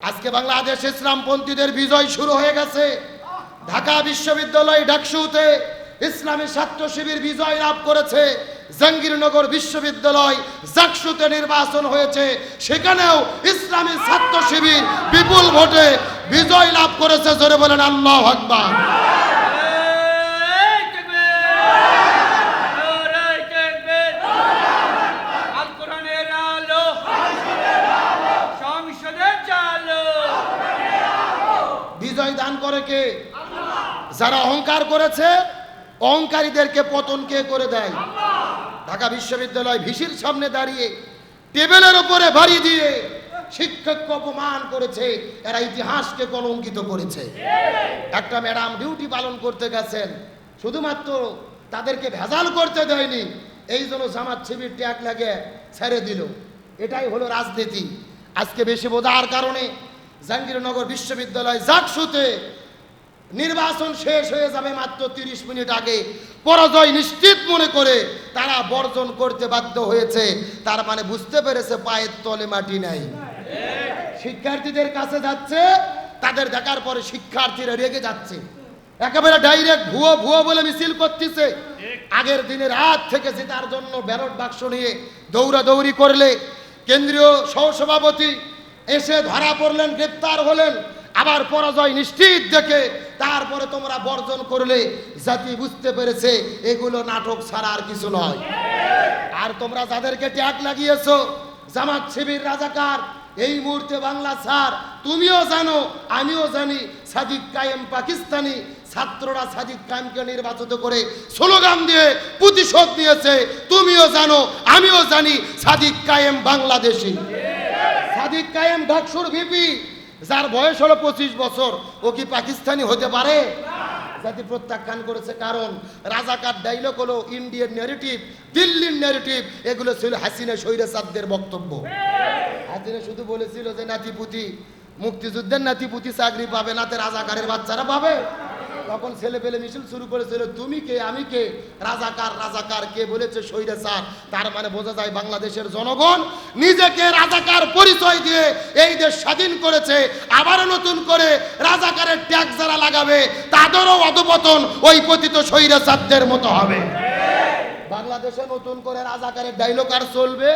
আজকে বাংলাদেশ ইসলামপন্থীদের বিজয় শুরু হয়ে গেছে। ঢাকা বিশ্ববিদ্যালয় ডাকসুতে ইসলামী ছাত্র শিবির বিজয় লাভ করেছে। জাহাঙ্গীরনগর বিশ্ববিদ্যালয় জাকসুতে নির্বাচন হয়েছে, সেখানেও ইসলামী ছাত্র শিবির বিপুল ভোটে বিজয় লাভ করেছে। জোরে বলেন আল্লাহু আকবার। বিজয় দান করে কে? যারা অহংকার করেছে, অহংকারীদেরকে পতন কে করে দেয়? ঢাকা বিশ্ববিদ্যালয় ভিসির সামনে দাঁড়িয়ে টেবিলের উপরে বাড়ি দিয়ে শিক্ষককে অপমান করেছে, এরা ইতিহাসকে কলঙ্কিত করেছে। একটা ম্যাডাম ডিউটি পালন করতে গেছেন, শুধুমাত্র তাদেরকে ভেজাল করতে দেয়নি, এই জন্য জামাত শিবির ট্যাগ লাগে ছেড়ে দিল। এটাই হলো রাজনীতি। আজকে বেশি বোঝার কারণে জাহাঙ্গীরনগর বিশ্ববিদ্যালয় জাকসুতে নির্বাচন শেষ হয়ে যাবে মাত্র 30 মিনিট আগে পরাজয় নিশ্চিত মনে করে তারা বর্জন করতে বাধ্য হয়েছে। তার মানে বুঝতে পেরেছে পায়ের তলে মাটি নাই। শিক্ষার্থীদের কাছে যাচ্ছে, তাদের দেখার পরে শিক্ষার্থীরা রেগে যাচ্ছে, একেবারে ডাইরেক্ট ভুয়ো ভুয়ো বলে মিছিল করতেছে। আগের দিনে রাত থেকে জেতার জন্য ব্যালট বাক্স নিয়ে দৌড়াদৌড়ি করলে কেন্দ্রীয় সহসভাপতি এসে ধরা পড়লেন, গ্রেপ্তার হলেন। আবার পরাজয় নিশ্চিত দেখে তারপরে তোমরা বর্জন করলে জাতি বুঝতে পেরেছে এগুলো নাটক ছাড়া আর কিছু নয়। আর তোমরা যাদেরকে ট্যাগ লাগিয়েছো জামাত শিবির রাজাকার, এই মুহূর্তে বাংলা স্যার তুমিও জানো, আমিও জানি, সাদিক কায়েম পাকিস্তানি। ছাত্ররা সাদিক কায়েমকে নির্বাচিত করে স্লোগান দিয়ে প্রতিশোধ নিয়েছে। তুমিও জানো, আমিও জানি, সাদিক কায়েম বাংলাদেশি। সাদিক কায়েম ডাকসুর ভিপি, যার বয়স হলো 25 বছর, ও কি পাকিস্তানি হতে পারে? জাতি প্রত্যাখ্যান করেছে। কারণ রাজাকার ডাইলগ হলো ইন্ডিয়ান ন্যারেটিভ, দিল্লির ন্যারেটিভ। এগুলো ছিল হাসিনা স্বৈরাচারদের বক্তব্য। হাসিনা শুধু বলেছিল যে নাতিপুতি, মুক্তিযুদ্ধের নাতিপুতি চাকরি পাবে না, রাজাকারের বাচ্চারা পাবে। তখন ছেলে পেলে মিছিল শুরু করেছিল, তুমি কে আমি কে, রাজাকার রাজাকার, কে বলেছে স্বৈরাচার। তার মানে বোঝা যায় বাংলাদেশের জনগণ নিজেকে রাজাকার পরিচয় দিয়ে এই দেশ স্বাধীন করেছে। আবারও নতুন করে রাজাকারের ট্যাগ যারা লাগাবে তাদেরও অধপতন ওই পতিত স্বৈরাচারদের মতো হবে। বাংলাদেশে নতুন করে রাজাকারের ডায়লগ আর চলবে?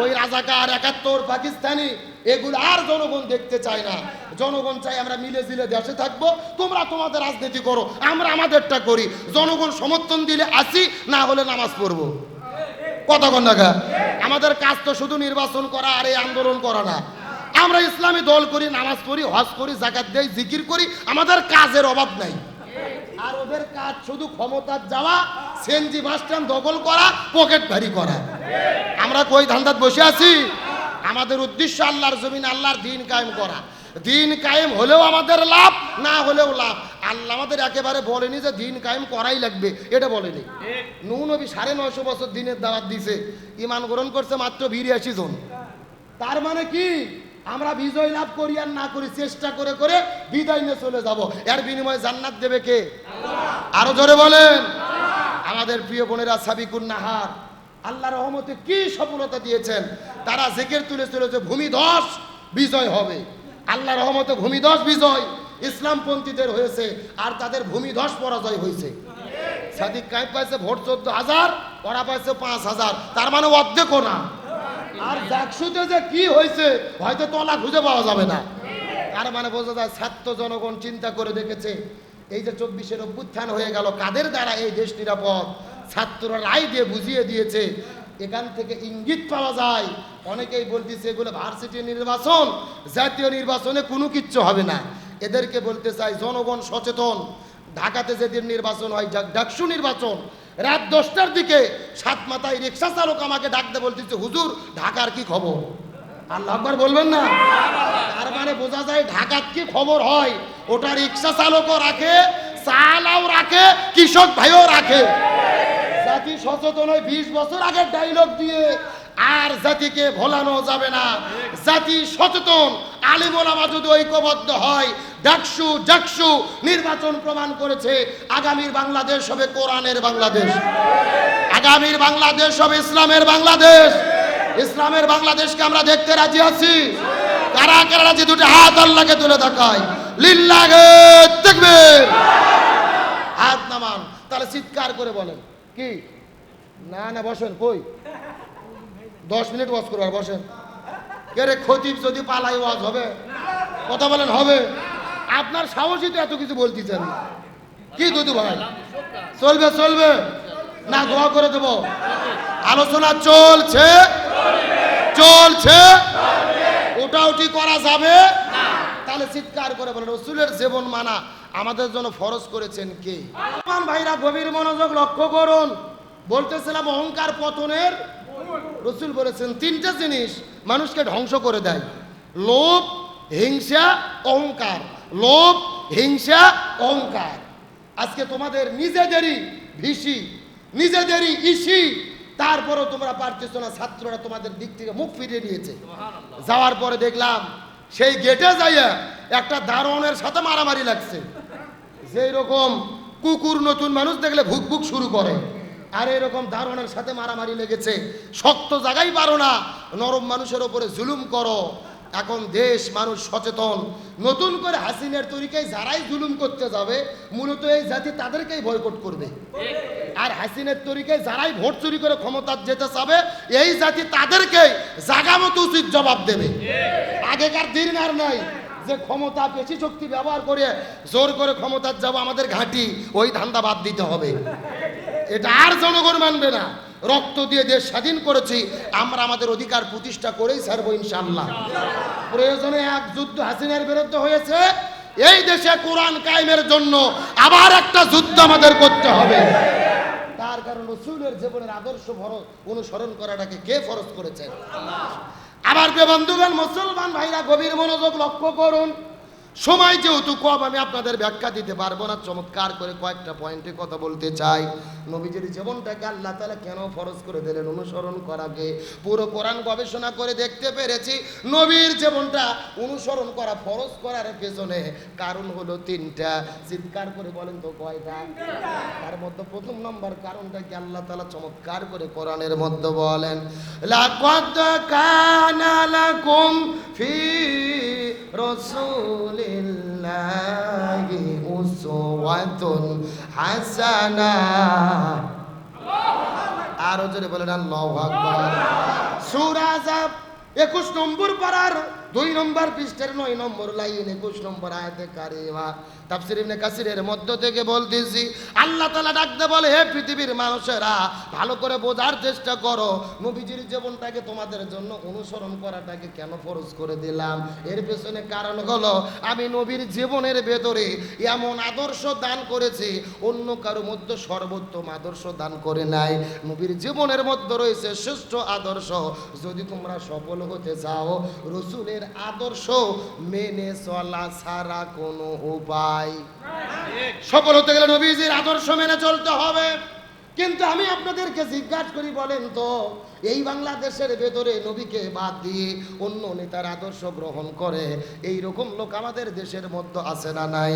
ওই রাজাকার 71 পাকিস্তানি এগুলো আর জনগণ দেখতে চায় না। জনগণ চাই আমরা মিলে জিলে দেশে থাকবো, তোমরা তোমাদের রাজনীতি করো, আমরা আমাদেরটা করি। জনগণ সমর্থন দিলে আসি, না হলে নামাজ পড়বো। কতক্ষণ দেখা? আমাদের কাজ তো শুধু নির্বাচন করা আর এই আন্দোলন করা না। আমরা ইসলামী দল করি, নামাজ পড়ি, হজ করি, যাকাত দেই, জিকির করি, আমাদের কাজের অভাব নাই। আর ওদের কাজ শুধু ক্ষমতার যাওয়া, সেনজি বাস স্ট্যান্ড দখল করা, পকেট ভারী করা। আমরা কই ধান্দাত বসে আছি? আমাদের উদ্দেশ্য আল্লাহর জমিন, আল্লাহর দিন কায়েম করা। দিন কায়েম হলেও আমাদের লাভ, না হলেও লাভ। আল্লাহ আমাদের একেবারে বলেনি যে দিন কায়েম করাই লাগবে, এটা বলেনি। নূহ নবী 950 বছর দিনের দাওয়াত দিছে, ঈমান গ্রহণ করছে মাত্র 82 জন। তার মানে কি আমরা বিজয় লাভ করি আর না করি, চেষ্টা করে করে বিদায় নিয়ে চলে যাব। এর বিনিময়ে জান্নাত দেবে কে? আরো জোরে বলেন। আমাদের প্রিয় বোনেরা সাবিকুন নাহার আল্লাহর রহমতে কি সফলতা দিয়েছেন। তারা জিকির তুলেছিল যে ভূমিধস বিজয় হবে। আল্লাহর রহমতে ভূমিধস বিজয় ইসলামপন্থীদের হয়েছে, আর তাদের ভূমিধস পরাজয় হয়েছে। সাদিক কায়েম পাইছে ভোট 14,000, ওরা পাইছে 5,000, তার মানে অর্ধেকও না। আর জাকসুতে যে কি হয়েছে হয়তো তলা খুঁজে পাওয়া যাবে না। তার মানে বোঝা যায় ছাত্র জনগণ চিন্তা করে দেখেছে, এই যে 24-এর অভ্যুত্থান হয়ে গেল, কাদের দ্বারা এই দেশ নিরাপদ? ছাত্ররা রায় দিয়ে বুঝিয়ে দিয়েছে। এখান থেকে ইঙ্গিত পাওয়া যায়, অনেকেই বলতেছে এগুলো ভার্সিটি নির্বাচন, জাতীয় নির্বাচনে কোনো কিচ্ছু হবে না। এদেরকে বলতে চাই জনগণ সচেতন। ঢাকাতে যেদিন নির্বাচন হয়, ডাকসু নির্বাচন, রাত 10টার দিকে সাতমাথায় রিক্সা চালক আমাকে ডাকতে বলতেছে, হুজুর ঢাকার কি খবর? আল্লাহু আকবার বলবেন না? তার মানে বোঝা যায় ঢাকার কি খবর হয় ওটা রিক্সা চালকও রাখে, চালাও রাখে, কৃষক ভাইও রাখে। জাতি সচেতন হয় 20 বছর আগের ডায়লগ দিয়ে আর জাতিকে ভোলানো যাবে না। জাতি সচেতন, আলেম ওলামা যদি ঐক্যবদ্ধ হয়, ডাকসু নির্বাচন প্রমাণ করেছে আগামীর বাংলাদেশ হবে কোরআনের বাংলাদেশ, আগামীর বাংলাদেশ হবে ইসলামের বাংলাদেশ। ইসলামের বাংলাদেশকে আমরা দেখতে রাজি আছি। কারা কারা যে দুটো হাত আল্লাহকে তুলে দেখায় লিল্লাহে তাকবীর, হাত নামান। তাহলে চিৎকার করে বলেন কি? না না বসেন, কই 10 মিনিট ওয়াজ করবো, আর বসেন। কে রে খতিব যদি পালাই ওয়াজ হবে? কথা বলেন হবে? আপনার সাহসই তো এত কিছু বলতেছেন কি দুদু ভাই? চলবে চলবে না দোয়া করে দেব? আলোচনা চলছে চলছে, ওটাউটি করা যাবে? তাহলে চিৎকার করে বলেন রাসূলের জীবন মানা আমাদের জন্য ফরজ করেছেন কে? ভাইরা গভীর মনোযোগ লক্ষ্য করুন। বলতেছিলাম অহংকার পতনের রাসূল বলেছেন তিনটা জিনিস মানুষকে ধ্বংস করে দেয়: লোভ, হিংসা, অহংকার। লোভ, হিংসা, অহংকার। আজকে তোমাদের নিজেদেরই ভিসি, নিজেদেরই ইসি, তারপরেও তোমরা পারতেছো না। ছাত্ররা তোমাদের দিক থেকে মুখ ফিরিয়ে নিয়েছে। যাওয়ার পরে দেখলাম সেই গেটে যাইয়া একটা দারোয়ানের সাথে মারামারি লাগছে। যেই রকম কুকুর নতুন মানুষ দেখলে ভুক ভুক শুরু করে, আর এরকম দারোয়ানের সাথে মারামারি লেগেছে। শক্ত জায়গায় পারো না, নরম মানুষের ওপরে জুলুম করো। এখন দেশ মানুষ সচেতন, নতুন করে হাসিনের তরিকায় যারাই জুলুম করতে যাবে মূলত এই জাতি তাদেরকেই বয়কট করবে। আর হাসিনের তরিকায় যারাই ভোট চুরি করে ক্ষমতা যেতে চাবে এই জাতি তাদেরকেই জাগা মতো উচিত জবাব দেবে। আগেকার দিন আর নাই যে ক্ষমতা পেশি শক্তি ব্যবহার করে জোর করে ক্ষমতার যাব, আমাদের ঘাঁটি ওই ধান্দা বাদ দিতে হবে। এটা আর জনগণ মানবে না। রক্ত দিয়ে দেশ স্বাধীন করেছি, আমরা আমাদের অধিকার প্রতিষ্ঠা করেই ছাড়বো ইনশাআল্লাহ। প্রয়োজনে এক যুদ্ধ হাসিনার বিরুদ্ধে হয়েছে, এই দেশে কোরআন কায়েমের জন্য আবার একটা যুদ্ধ আমাদের করতে হবে। তার কারণ রাসূলের জীবনের আদর্শ অনুসরণ করাটাকে কে ফরজ করেছেন? আমার প্রিয় বন্ধুগণ, মুসলমান ভাইরা গভীর মনোযোগ লক্ষ্য করুন। সময় যেহেতু কম, আমি আপনাদের ব্যাখ্যা দিতে পারবো না। চমৎকার করে কয়েকটা পয়েন্টে কথা বলতে চাই। নবীজির জীবনটাকে আল্লাহ তাআলা কেন ফরজ করে দিলেন অনুসরণ করাকে? পুরো কোরআন গবেষণা করে দেখতে পেরেছি নবীর জীবনটা অনুসরণ করা ফরজ করার পেছনে কারণ হলো তিনটা। চিৎকার করে বলেন তো কয়টা? তার মধ্যে প্রথম নম্বর কারণটা কি আল্লাহ তাআলা চমৎকার করে কোরআনের মধ্যে বলেন, লাকাদ কানা লাকুম ফি রাসূলিল্লাহি উসওয়াতুন হাসানাহ। আরো জোরে বলেন আল্লাহু আকবার। সূরা আহজাব 21 নম্বর পারার 2 নম্বর পৃষ্ঠার 9 নম্বর লাইন 21 নম্বর আয়াতে কারিমা। তাফসীর ইবনে কাসিরের মধ্য থেকে বলতেছি, আল্লাহ তাআলা ডাকতে বলে, হে পৃথিবীর মানুষেরা ভালো করে বোঝার চেষ্টা করো, নবীজির জীবনটাকে তোমাদের জন্য অনুসরণ করাটাকে কেন ফরজ করে দিলাম। এর পেছনে কারণ হলো আমি নবীর জীবনের ভেতরে এমন আদর্শ দান করেছি অন্য কারো মধ্যে সর্বোত্তম আদর্শ দান করে নাই। নবীর জীবনের মধ্যে রয়েছে শ্রেষ্ঠ আদর্শ। যদি তোমরা সফল হতে চাও রাসূলের আদর্শ মেনে চলা ছাড়া কোনো উপায়। সফল হতে গেলে নবীজির আদর্শ মেনে চলতে হবে। কিন্তু আমি আপনাদেরকে জিজ্ঞাসা করি, বলেন তো এই বাংলাদেশের ভেতরে নবীকে বাদ দিয়ে অন্য নেতার আদর্শ গ্রহণ করে এই রকম লোক আমাদের দেশের মধ্যে আছে না নাই?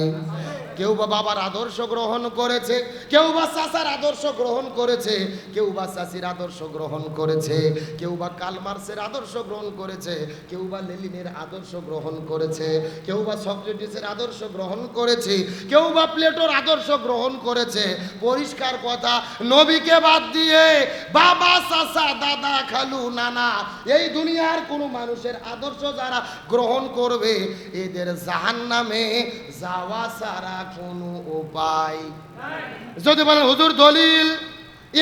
কেউ বা বাবার আদর্শ গ্রহণ করেছে, কেউ বা চাচার আদর্শ গ্রহণ করেছে, কেউ বা চাচির আদর্শ গ্রহণ করেছে, কেউ বা কার্ল মার্ক্সের আদর্শ গ্রহণ করেছে, কেউ বা লেনিনের আদর্শ গ্রহণ করেছে, কেউ বা সক্রেটিসের আদর্শ গ্রহণ করেছে, কেউ বা প্লেটোর আদর্শ গ্রহণ করেছে। পরিষ্কার কথা, নবীকে বাদ দিয়ে বাবা, চাচা, দাদা, খালু, নানা এই দুনিয়ার কোনো মানুষের আদর্শ যারা গ্রহণ করবে এদের জাহান্নামে যাওয়া ছাড়া কোনো উপায়। যদি বলেন হুজুর দলিল,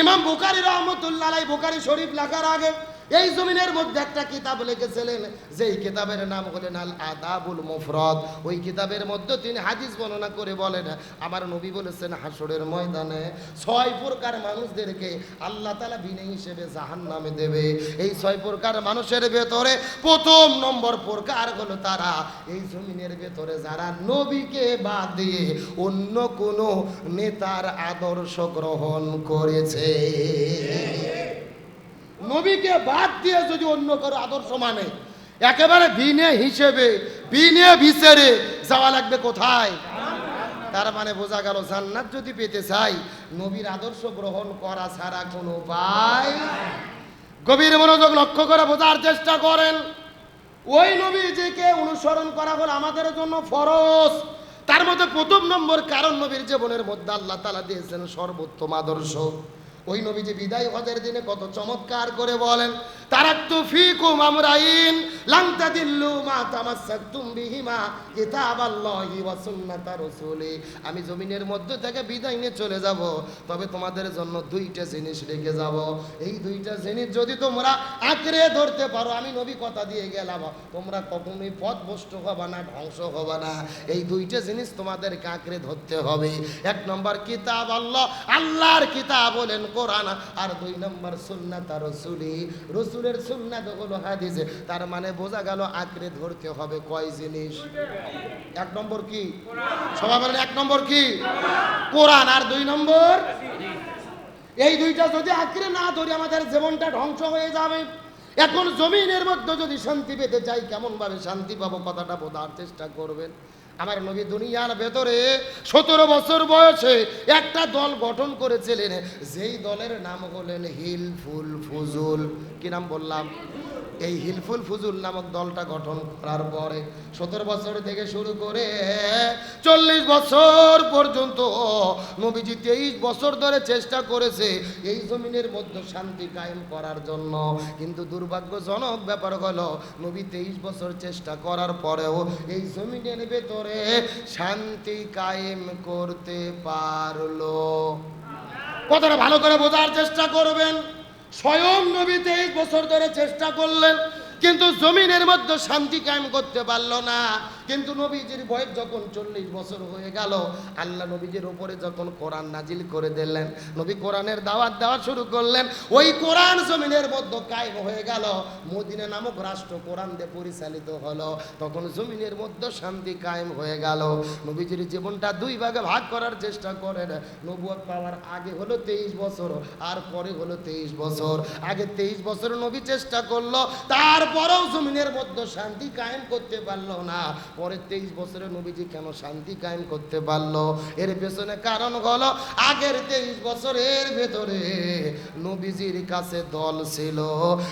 ইমাম বুখারী রাহমাতুল্লাহ আলাইহি বুখারী শরীফ লেখার আগে এই জমিনের মধ্যে একটা কিতাব লিখেছিলেন, যেই কিতাবের নাম হলেন আল আদাবুল মুফরাদ। ওই কিতাবের মধ্যে তিনি হাদিস বর্ণনা করে বলেন, আমার নবী বলেছেন হাসরের ময়দানে 6 প্রকার মানুষদেরকে আল্লাহ তাআলা বিনা হিসেবে জাহান্নামে দেবে। এই 6 প্রকার মানুষের ভেতরে প্রথম নম্বর প্রকার হলো তারা এই জমিনের ভেতরে যারা নবীকে বাদ দিয়ে অন্য কোনো নেতার আদর্শ গ্রহণ করেছে। নবীকে বাদ দিয়ে যদি অন্য কারো আদর্শ মানে একেবারে বিনে হিসেবে বিনে বিচারে যাওয়া লাগবে কোথায়? তার মানে বোঝা গেল জান্নাত যদি পেতে চাই নবীর আদর্শ গ্রহণ করা ছাড়া কোনো উপায়। গভীর মনোযোগ লক্ষ্য করে বোঝার চেষ্টা করেন। ওই নবীজিকে অনুসরণ করা হলো আমাদের জন্য ফরজ। তার মধ্যে প্রথম নম্বর কারণ নবীর জীবনের মধ্যে আল্লাহ তাআলা দিয়েছেন সর্বোত্তম আদর্শ। ওই নবীজি বিদায় হজের দিনে কত চমৎকার করে বলেন, তারাকতু ফীকুম আমরাইন লান তাদিল্লু মা তামাসসাকতুম বিহিমা কিতাবাল্লাহি ওয়া সুন্নাতা রাসূলি। আমি জমিনের মধ্যে থেকে বিদায় নিয়ে চলে যাব, তবে তোমাদের জন্য দুইটা জিনিস রেখে যাব। এই দুইটা জিনিস যদি তোমরা আঁকড়ে ধরতে পারো, আমি নবী কথা দিয়ে গেলাম, তোমরা কখনোই পথভ্রষ্ট হবে না, ধ্বংস হবে না। এই দুইটা জিনিস তোমাদেরকে আঁকড়ে ধরতে হবে। এক নম্বর কিতাব আল্লাহ, আল্লাহর কিতাব বলেন কোরআন, আর দুই নম্বর সুন্নাত রাসূলি, রাসূলের সুন্নাত হলো হাদিস। তার মানে বোঝা গেল আঁকড়ে ধরতে হবে কয় জিনিস? এক নম্বর কি? সবাই বলেন এক নম্বর কি? কোরআন। আর দুই নম্বর, এই দুইটা যদি আঁকড়ে না ধরি আমাদের জীবনটা ধ্বংস হয়ে যাবে। এখন জমিনের মধ্যে যদি শান্তি পেতে চাই, কেমন ভাবে শান্তি পাবো কথাটা বোঝার চেষ্টা করবেন। আমার নবী দুনিয়ার ভেতরে 17 বছর বয়সে একটা দল গঠন করেছিলেন, যেই দলের নাম হলেন হিলফুল ফুজুল। কি নাম বললাম? এই হিলফুল ফুজুল নামক দলটা গঠন করার পরে 17 বছর থেকে শুরু করে 40 বছর পর্যন্ত নবীজি 23 বছর ধরে চেষ্টা করেছে এই জমিনের মধ্যে শান্তি কায়েম করার জন্য। কিন্তু দুর্ভাগ্যজনক ব্যাপার হলো, নবী 23 বছর চেষ্টা করার পরেও এই জমিনের ভেতরে শান্তি কায়েম করতে পারলো। কথাটা ভালো করে বোঝার চেষ্টা করবেন। স্বয়ং নবী 23 বছর ধরে চেষ্টা করলেন, কিন্তু জমিনের মধ্যে শান্তি কায়েম করতে পারলো না। কিন্তু নবীজির বয়স যখন 40 বছর হয়ে গেল, আল্লাহ নবীজির উপরে যখন কোরআন নাজিল করে দিলেন, নবী কোরআনের দাওয়াত দেওয়া শুরু করলেন। ওই কোরআন জমিনের মধ্যে কায়েম হয়ে গেল, মদিনা নামক রাষ্ট্র কোরআন দিয়ে পরিচালিত হলো। তখন জমিনের মধ্যে শান্তি কায়েম হয়ে গেল। নবীজির জীবনটা দুই ভাগে ভাগ করার চেষ্টা করেন। নবুয়ত পাওয়ার আগে হলো 23 বছর, আর পরে হলো 23 বছর। আগে 23 বছর নবী চেষ্টা করলো, তারপরেও জমিনের মধ্যে শান্তি কায়েম করতে পারলো না। পরে 23 বছরে নবীজি কেন শান্তি কায়েম করতে পারলো? এর পেছনে কারণ হলো, আগের 23 বছরের ভেতরে নবীজির কাছে দল ছিল,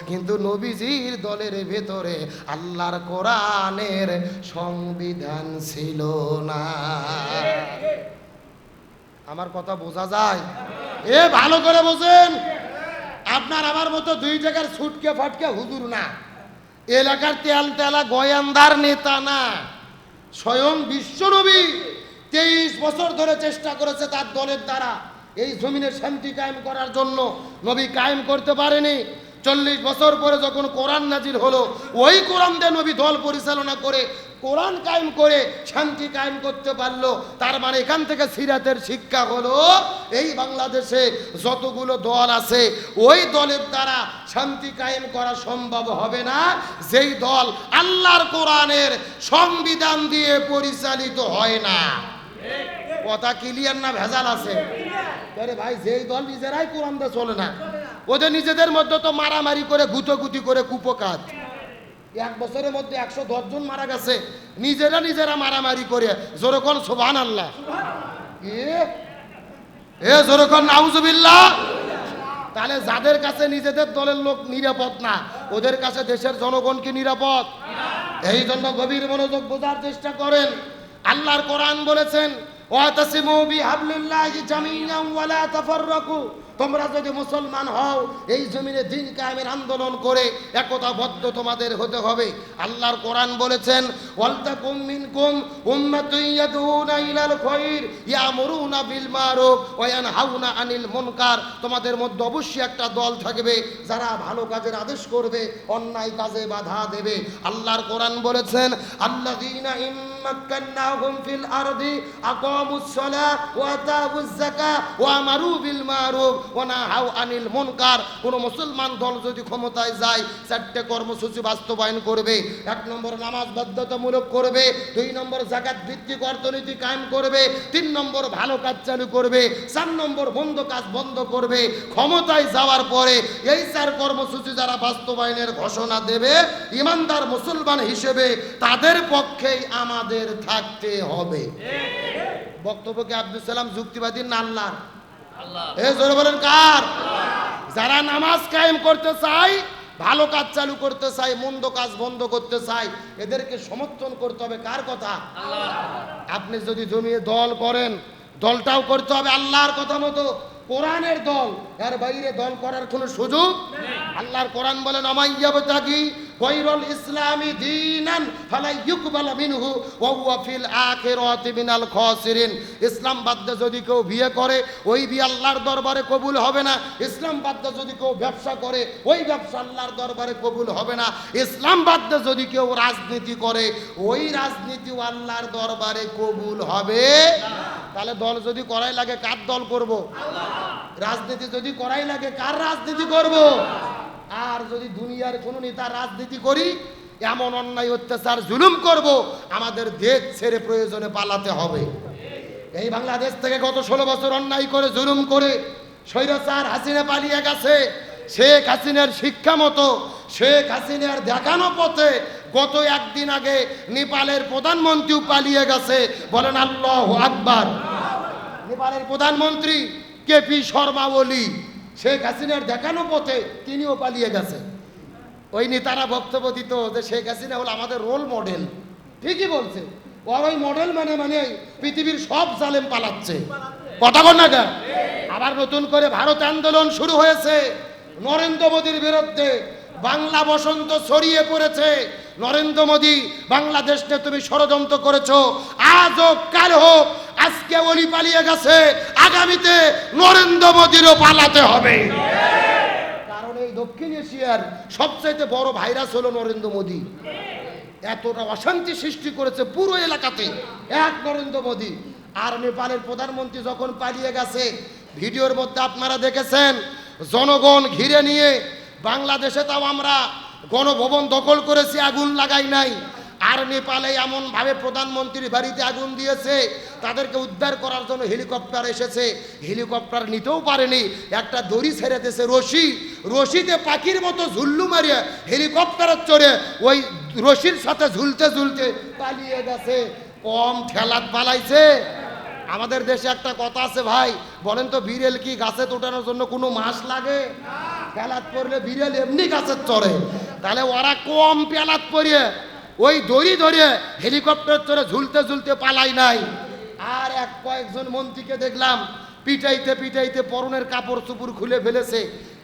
কিন্তু নবীজির দলের ভেতরে আল্লাহর কোরআনের সংবিধান ছিল না। আমার কথা বোঝা যায়? এ ভালো করে বোঝেন। আপনার আমার মতো দুই জায়গার ছুটকে ফাটকে হুজুর না, এলাকার তেল তেলা গোয়েন্দার নেতা না। স্বয়ং বিশ্বনবী 23 বছর ধরে চেষ্টা করেছে তার দলের দ্বারা এই জমিনে শান্তি কায়েম করার জন্য। নবী কায়েম করতে পারেনি। 40 বছর পরে যখন কোরআন নাজিল হলো, ওই কোরআন দিয়ে নবী দল পরিচালনা করে কোরআন কায়েম করে শান্তি কায়েম করতে পারলো। তার মানে এখান থেকে সিরাতের শিক্ষা হলো, এই বাংলাদেশে যতগুলো দল আছে, ওই দলের দ্বারা শান্তি কায়েম করা সম্ভব হবে না যেই দল আল্লাহর কোরআনের সংবিধান দিয়ে পরিচালিত হয় না। কথা ক্লিয়ার না ভেজাল আছে? আরে ভাই, যেই দল নিজেরাই কোরআন দিয়ে চলে না, ওদের নিজেদের মধ্যে তো মারামারি করে গুতোগুতি করে কুপকাত। 1 বছরের মধ্যে 110 জন মারা গেছে, নিজেরা মারামারি করে। জোরকন সুবহানাল্লাহ, এ জোরকন নাউজুবিল্লাহ। তাহলে যাদের কাছে নিজেদের দলের লোক নিরাপদ না, ওদের কাছে দেশের জনগণ কি নিরাপদ? এই জন্য গভীর মনোযোগ বোঝার চেষ্টা করেন। আল্লাহর কোরআন বলেছেন, ওয়াতাসিমু বিহাবলিল্লাহি জামিআন ওয়া লা তাফাররাকু। তোমরা যদি মুসলমান হও, এই জমিনে দিন কায়েমের আন্দোলন করে একতাবদ্ধ তোমাদের হতে হবে। আল্লাহর কোরআন বলেছেন, ওয়ালতাকুম মিনকুম উম্মাতুন ইয়াদউনা ইলাল খায়র ইয়ামুরুনা বিল মারুফ ওয়া ইয়ানহাউনা আনিল মুনকার। তোমাদের মধ্যে অবশ্যই একটা দল থাকবে যারা ভালো কাজের আদেশ করবে, অন্যায় কাজে বাধা দেবে। আল্লাহর কোরআন বলেছেন, আল্লাযীনা ইম্মাক্কান্নাহুম ফিল আরদি আকামুস সালাহ ওয়া আতাউজ যাকাত ওয়া আমারু বিল মারুফ ওয়া নাহাউ আনিল মুনকার। কোন মুসলমান দল যদি ক্ষমতায় যায়, 4টে কর্মসূচি বাস্তবায়ন করবে। 1 নম্বর নামাজ বাধ্যতামূলক করবে, 2 নম্বর যাকাত ভিত্তিক অর্থনীতি কায়েম করবে, 3 নম্বর ভালো কাজ চালু করবে, 4 নম্বর বন্ধ কাজ বন্ধ করবে। ক্ষমতায় যাওয়ার পরে এই 4 কর্মসূচি যারা বাস্তবায়নের ঘোষণা দেবে, ইমানদার মুসলমান হিসেবে তাদের পক্ষেই আমাদের থাকতে হবে। বক্তব্যকে আব্দুল সালাম যুক্তিবাদী না আল্লাহর? এ জোরে বলেন কার? যারা নামাজ কায়েম করতে চায় ভালো কাজ চালু করতে চায়, মন্দ কাজ বন্ধ করতে চায়, এদেরকে সমর্থন করতে হবে কার কথা? আপনি যদি জমিয়ে দল করেন, দলটাও করতে হবে আল্লাহর কথা মতো, কোরআনের দল, এর বাইরে দল করার কোনো সুযোগ নেই। আল্লাহর কোরআন বলেন, আমাইয়াবতাগি গায়রুল ইসলামি দীনান ফালা ইউকবালা মিনহু ওয়া হুয়া ফিল আখিরাতি মিনাল খাসিরিন। ইসলাম বাদ দিয়ে যদি কেউ বিয়ে করে, ওই বিয়ে আল্লাহর দরবারে কবুল হবে না। ইসলাম বাদ দিয়ে যদি কেউ ব্যবসা করে, ওই ব্যবসা আল্লাহর দরবারে কবুল হবে না। ইসলাম বাদ দিয়ে যদি কেউ রাজনীতি করে, ওই রাজনীতিও আল্লাহর দরবারে কবুল হবে না। তাহলে দল যদি করাই লাগে, কার দল করব? রাজনীতি যদি করাই লাগে, কার রাজনীতি করব? আর যদি দুনিয়ার কোন নেতা রাজনীতি করি, এমন অন্যায় অত্যাচার জুলুম করব, আমাদের দেশ ছেড়ে প্রয়োজনে পালাতে হবে। এই বাংলাদেশ থেকে গত 16 বছর অন্যায় করে জুলুম করে স্বৈরাচার হাসিনা পালিয়ে গেছে। শেখ হাসিনার শিক্ষা মতো, শেখ হাসিনার দেখানো পথে গত একদিন আগে নেপালের প্রধানমন্ত্রীও পালিয়ে গেছে। বলেন আল্লাহু আকবার। নেপালের প্রধানমন্ত্রী কেপি শর্মা ওলি শেখ হাসিনার দেখানো পথে তিনিও পালিয়ে গেছে। ওই নেতারা বক্তব্য দিত যে শেখ হাসিনা হলো আমাদের রোল মডেল। ঠিকই বলছে, ওর ওই মডেল মানে পৃথিবীর সব জালেম পালাচ্ছে। কথা বল না কেন? আবার নতুন করে ভারত আন্দোলন শুরু হয়েছে নরেন্দ্র মোদীর বিরুদ্ধে। বাংলা বসন্ত ছড়িয়ে পড়েছে। নরেন্দ্র মোদী, বাংলাদেশ নিয়ে তুমি ষড়যন্ত্র করেছো, আজ হোক কাল হোক, আজকে ওলি পালিয়ে গেছে, আগামীতে নরেন্দ্র মোদীরও পালাতে হবে। কারণ এই দক্ষিণ এশিয়ার সবচাইতে বড় ভাইরাস হলো নরেন্দ্র মোদী। এতটা অশান্তি সৃষ্টি করেছে পুরো এলাকাতে এক নরেন্দ্র মোদী। আর নেপালের প্রধানমন্ত্রী যখন পালিয়ে গেছে, ভিডিওর মধ্যে আপনারা দেখেছেন, জনগণ ঘিরে নিয়ে, বাংলাদেশে তাও আমরা গণভবন দখল করেছি, আগুন লাগাই নাই। আর নেপালে এমনভাবে প্রধানমন্ত্রীর বাড়িতে আগুন দিয়েছে, তাদেরকে উদ্ধার করার জন্য হেলিকপ্টার এসেছে, হেলিকপ্টার নিতেও পারেনি, একটা দড়ি ছেড়ে দিয়েছে, রশিতে পাখির মতো ঝুল্লু মারিয়ে হেলিকপ্টারের চড়ে ওই রশির সাথে ঝুলতে ঝুলতে পালিয়ে গেছে। কম ঠেলাত পালাইছে। আমাদের দেশে একটা কথা আছে ভাই, বলেন তো, বিড়েল কি গাছে তোঠানোর জন্য কোনো মাস লাগে? পেলাত পড়লে বিড়েল এমনি গাছে চড়ে। তাহলে ওরা কম পেলাত পরিয়ে ওই দড়ি ধরে হেলিকপ্টার চড়ে ঝুলতে ঝুলতে পালাই নাই। আর কয়েকজন মন্ত্রীকে দেখলাম পিটাইতে পিটাইতে পরনের কাপড় চুপুর খুলে ফেলেছে,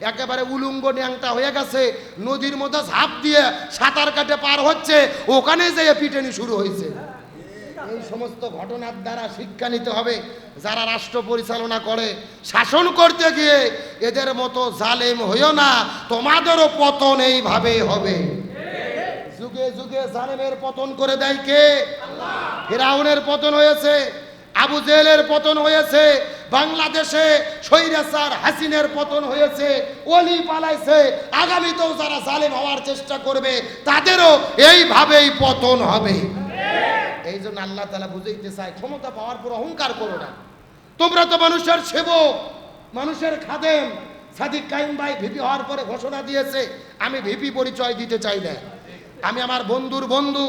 একেবারে উলুঙ্গ ন্যাংটা হয়ে গেছে, নদীর মধ্যে ঝাঁপ দিয়ে সাঁতার কাটে পার হচ্ছে, ওখানে যেয়ে পিটানি শুরু হয়েছে। এই সমস্ত ঘটনার দ্বারা শিক্ষা নিতে হবে, যারা রাষ্ট্র পরিচালনা করে, শাসন করতে গিয়ে এদের মতো জালেম হইও না, তোমাদেরও পতন এইভাবে হবে। যুগে যুগে জালেমের পতন করে দেয় কে? ফিরাউনের পতন হয়েছে, আবু জেহেলের পতন হয়েছে, বাংলাদেশে স্বৈরাচার হাসিনার পতন হয়েছে, ওলি পালাইছে। আগামীতেও যারা জালেম হওয়ার চেষ্টা করবে, তাদেরও এইভাবেই পতন হবে। এই জন্য আল্লাহ তাআলা বুঝাইতে চায়, ক্ষমতা পাওয়ার পর অহংকার করো না। তোমরা তো মানুষের সেবক, মানুষের খাদেম। সাদিক কাইম ভাই ভিপি হওয়ার পরে ঘোষণা দিয়েছে, আমি ভিপি পরিচয় দিতে চাই না, আমি আমার বন্ধুর বন্ধু,